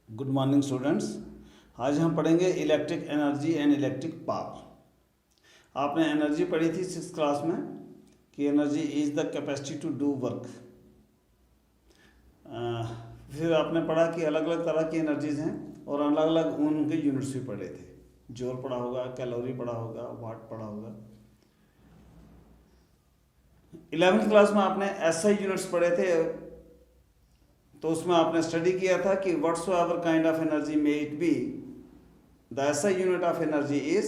Good morning students. आज हम पढ़ेंगे electric energy and electric power. आपने एनर्जी पढ़ी थी 6th क्लास में कि energy is the capacity to do work. फिर आपने पढ़ा कि अलग अलग तरह की एनर्जीज हैं और अलग अलग उनके यूनिट्स भी पढ़े थे। जूल पढ़ा होगा, कैलोरी पढ़ा होगा, वाट पढ़ा होगा। 11th क्लास में आपने एसआई यूनिट्स पढ़े थे, तो उसमें आपने स्टडी किया था कि whatsoever kind of energy may it be, the SI unit of energy is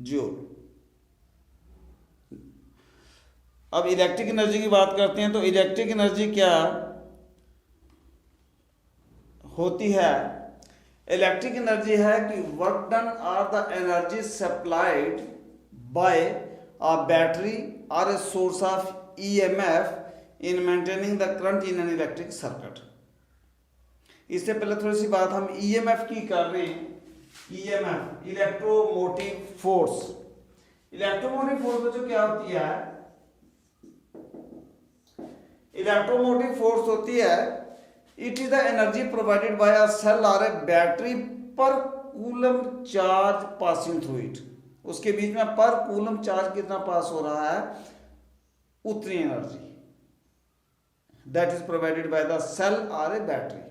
joule. अब इलेक्ट्रिक एनर्जी की बात करते हैं तो इलेक्ट्रिक एनर्जी क्या होती है? इलेक्ट्रिक एनर्जी है कि work done are the energy supplied by a battery और a source of EMF in maintaining the current in an electric circuit. इससे पहले थोड़ी सी बात हम ईएमएफ की कर रहे हैं। EMF electromotive force. Electromotive force जो क्या होती है? इलेक्ट्रोमोटिव फोर्स होती है, it is the energy provided by a cell और a battery per coulomb charge passing through it. उसके बीच में पर कूलम चार्ज कितना पास हो रहा है, उतनी energy that is provided by the cell और ए बैटरी,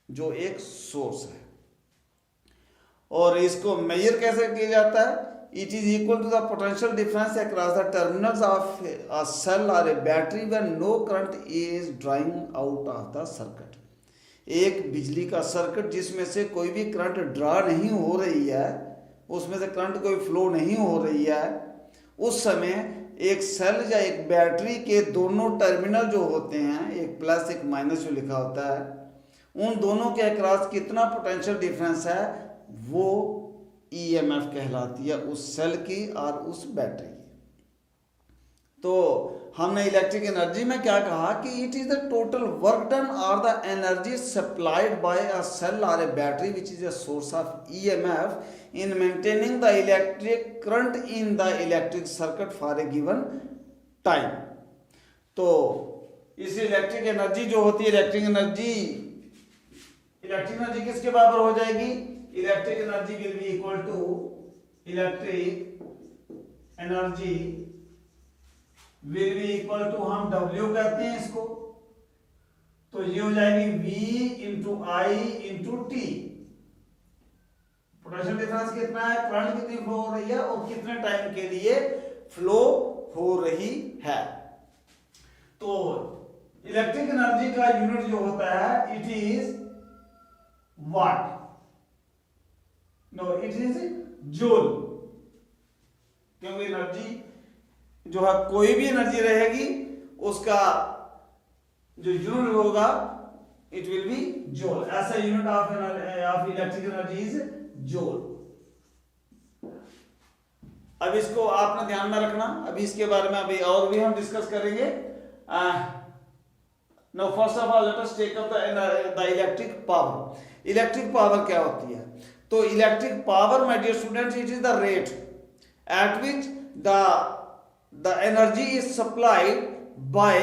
जो एक सोर्स है। और इसको मेजर कैसे किया जाता है? It is equal to the potential difference across the terminals of a cell और a battery when no current is drawing out of the circuit. एक बिजली का सर्किट जिसमें से कोई भी करंट ड्रा नहीं हो रही है, उसमें से करंट कोई फ्लो नहीं हो रही है, उस समय एक सेल या एक बैटरी के दोनों टर्मिनल जो होते हैं, एक प्लस एक माइनस जो लिखा होता है, उन दोनों के अक्रॉस कितना पोटेंशियल डिफरेंस है, वो ईएमएफ कहलाती है उस सेल की और उस बैटरी की। तो हमने इलेक्ट्रिक एनर्जी में क्या कहा कि it is the total work done और the energy supplied by a cell और a battery which is a source of EMF in maintaining the electric current in the electric circuit for a given time. तो इस electric energy जो होती है, electric energy किसके बराबर हो जाएगी? Electric energy will be equal to electric energy will be equal to, हम W कहते हैं इसको, तो ये हो जाएगी V इंटू आई इंटू टी। पोटेंशियल डिफरेंस कितना है, करंट कितनी फ्लो हो रही है और कितने टाइम के लिए फ्लो हो रही है। तो इलेक्ट्रिक एनर्जी का यूनिट जो होता है, it is watt, no it is joule. क्योंकि एनर्जी जो है, कोई भी एनर्जी रहेगी उसका जो यूनिट होगा इट विल बी जूल। ऐसा unit of electric energy is joule. अब इसको आपने ध्यान में रखना, अभी इसके बारे में अभी और भी हम डिस्कस करेंगे। Now first of all let us take up the electric power. Electric power क्या होती है? तो electric power my dear students, it is the rate at which the energy is supplied by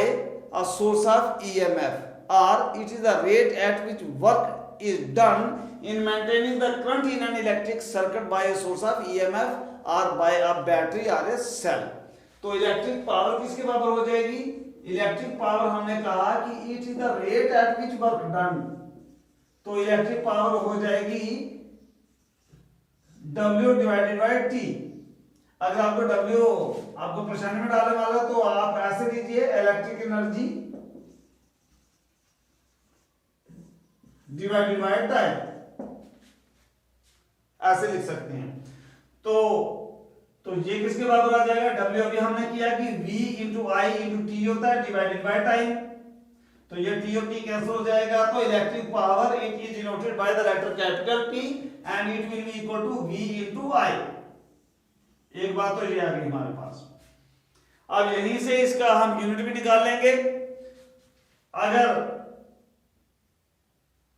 a source of EMF, or it is the rate at which work is done in maintaining the current in an electric circuit by a source of EMF or by a battery or a cell। तो electric power किसके बराबर हो जाएगी? Electric power हमने कहा कि it is the rate at which work done, तो electric power हो जाएगी W डिवाइडेड बाय T। अगर आपको W आपको परेशानी में डालने वाला तो आप ऐसे लीजिए, electric energy divided by time, ऐसे लिख सकते हैं। तो ये किसके बराबर आ जाएगा? W अभी हमने किया कि V इंटू आई इंटू टी होता है डिवाइडेड बाय टाइम, तो ये T और T कैंसिल हो जाएगा। तो electric power it is denoted by the letter capital P and it will be equal to V into I. एक बात तो ये आ गई हमारे पास। अब यहीं से इसका हम यूनिट भी निकाल लेंगे। अगर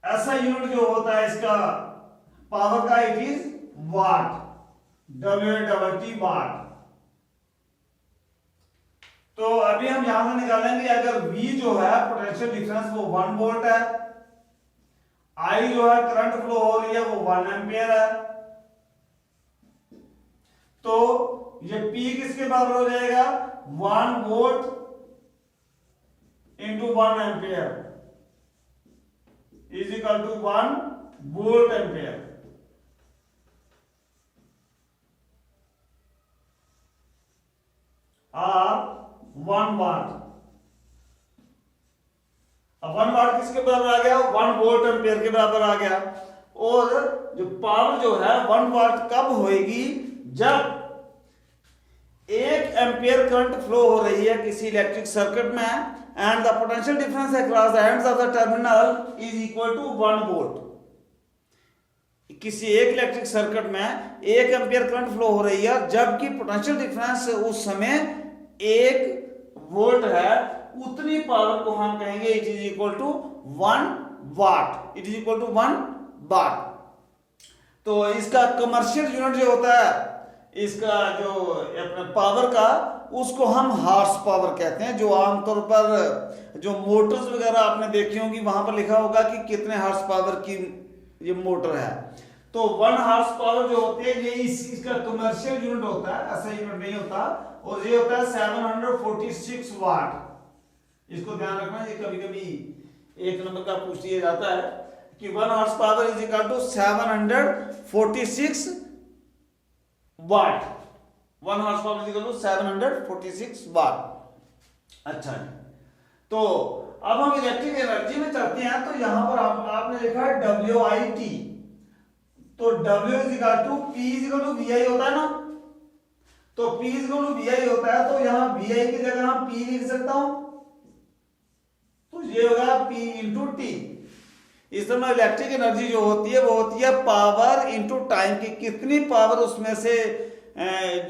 ऐसा यूनिट जो होता है इसका पावर का, इट इज वाट, W-A-T वाट। तो अभी हम यहां से निकालेंगे, अगर V जो है पोटेंशियल डिफरेंस वो 1 वोल्ट है आई जो है करंट फ्लो हो रही है वो 1 एम्पियर है, तो ये P किसके बराबर हो जाएगा 1 volt into 1 ampere is equal to 1 volt ampere. और 1 वाट, अब 1 वाट किसके बराबर आ गया 1 वोल्ट एम्पियर के बराबर आ गया। और जो पावर जो है 1 वाट कब होएगी जब 1 एम्पियर करंट फ्लो हो रही है किसी इलेक्ट्रिक सर्किट में and the potential difference across the ends of the terminal is equal to 1 volt. किसी एक इलेक्ट्रिक सर्किट में 1 एम्पियर करंट फ्लो हो रही है जबकि पोटेंशियल डिफरेंस उस समय 1 वोल्ट है, उतनी पावर को हम कहेंगे it is equal to 1 watt, it is equal to 1 watt. तो इसका कमर्शियल यूनिट जो होता है इसका जो अपने पावर का उसको हम हार्स पावर कहते हैं। जो आमतौर पर जो मोटर्स वगैरह आपने देखी होंगी वहां पर लिखा होगा कि कितने हार्स पावर की ये मोटर है, तो 1 हार्स पावर जो होती है ये इसका कमर्शियल यूनिट होता है, ऐसा यूनिट नहीं होता। और ये होता है 746 वाट। इसको ध्यान रखना, ये कभी कभी एक नंबर का पूछ लिया जाता है कि 1 horse power is equal to 746 watt. 1 horse power is equal to 746 watt. अच्छा, तो अब हम इलेक्ट्रिक एनर्जी में चलते हैं। तो यहां पर आपने लिखा है WIT, तो W is equal to P is equal to VI होता है ना, तो P is equal to VI होता है, तो यहां VI की जगह हम P लिख सकता हूं, तो ये होगा P इंटू T। इस तरह इलेक्ट्रिक एनर्जी जो होती है वो होती है पावर इंटू टाइम, की कितनी पावर उसमें से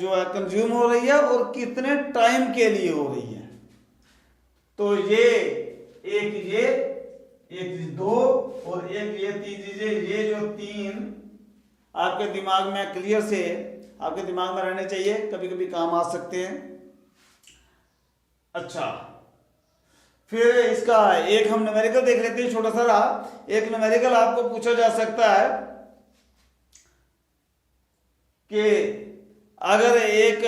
जो है कंज्यूम हो रही है और कितने टाइम के लिए हो रही है। तो ये एक 2 और एक ये 3 चीजें, ये जो 3 आपके दिमाग में क्लियर से आपके दिमाग में रहने चाहिए, कभी कभी काम आ सकते हैं। अच्छा, फिर इसका एक हम न्यूमेरिकल देख लेते हैं, छोटा सा रहा। एक न्यूमेरिकल आपको पूछा जा सकता है कि अगर एक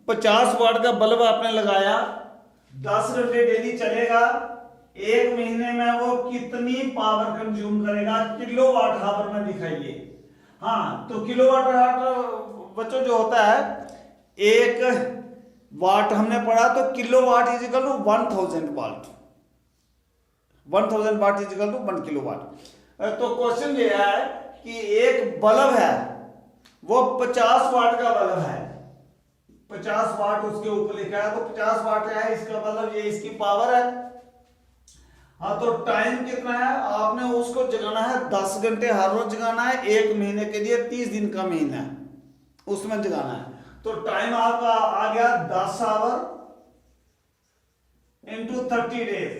50 वाट का बल्ब आपने लगाया, 10 घंटे डेली चलेगा, 1 महीने में वो कितनी पावर कंज्यूम करेगा किलोवाट हावर में दिखाइए। हाँ, तो किलोवाट हावर बच्चों जो होता है 1 वाट हमने पढ़ा, तो kilowatt is equal to 1000 watt, 1000 watt is equal to 1 kilowatt. तो क्वेश्चन ये है कि एक बल्ब है वो 50 वाट का बल्ब है, 50 वाट उसके ऊपर लिखा है, तो 50 वाट है इसका मतलब ये इसकी पावर है। हाँ, तो टाइम कितना है, आपने उसको जगाना है 10 घंटे हर रोज जगाना है, 1 महीने के लिए 30 दिन का महीना है उसमें जगाना है। तो टाइम आपका आ गया 10 आवर इंटू 30 डेज,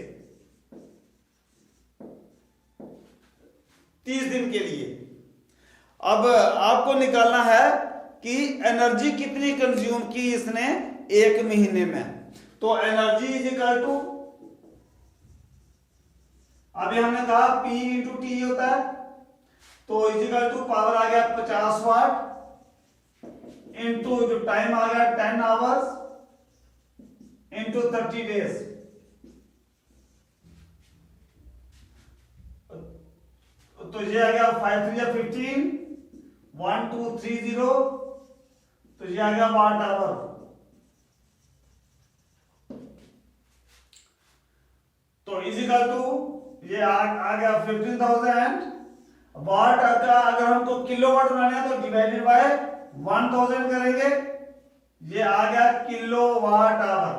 30 दिन के लिए। अब आपको निकालना है कि एनर्जी कितनी कंज्यूम की इसने 1 महीने में। तो एनर्जी इज इक्वल टू, अभी हमने कहा P इंटू टी होता है, तो इज इक्वल टू पावर आ गया 50 वाट इंटू जो टाइम आ गया 10 आवर्स इंटू 30 डेज। तो ये आ गया 5 3 15, 1 2 3 0, तो ये आ गया वाट आवर। तो इजिकल टू ये आ गया 15,000 वाट। अगर हमको किलोवाट बनाना है तो डिवाइडेड बाय 1000 करेंगे, ये आ गया किलोवाट आवर।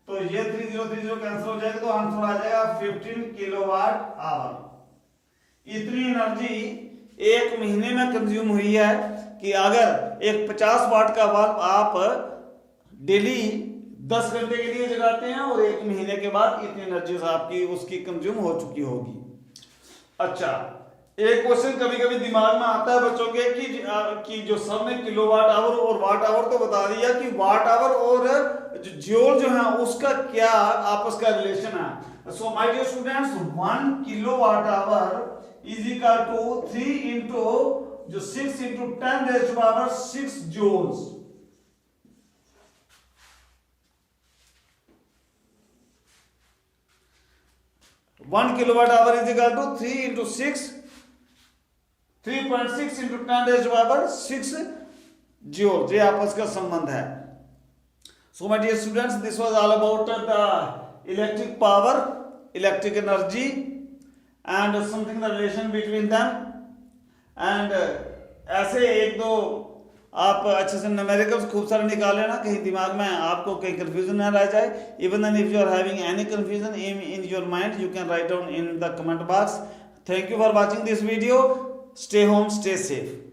तो ये 3030 कैंसिल हो जाएगा, तो आंसर आ जाएगा 15 किलोवाट आवर। इतनी एनर्जी 1 महीने में कंज्यूम हुई है कि अगर एक 50 वाट का बल्ब आप डेली 10 घंटे के लिए जगाते हैं और 1 महीने के बाद इतनी एनर्जी आपकी उसकी कंज्यूम हो चुकी होगी। अच्छा, एक क्वेश्चन कभी कभी दिमाग में आता है बच्चों के कि जो सब ने किलोवाट आवर और वाट आवर तो बता दिया कि वाट आवर और ज्यूल जो है उसका क्या आपस का रिलेशन है। So my dear students, 1 kilowatt hour is equal to 3 into जो 6 into 10 raise to power 6 joules. One kilowatt hour is equal to 3 into 6 3.6 into 10 raise to power 6 joule. ये आपस का संबंध है। So my dear students, this was all about the electric power, electric energy and something the relation between them and ऐसे एक दो आप अच्छे से न्यूमेरिकल्स खूब सारे निकाले ना, कहीं दिमाग में आपको कहीं कंफ्यूजन ना रह जाए। Even then if you are having any confusion in your mind, you can write down in the comment box. Thank you for watching this video. Stay home, stay safe.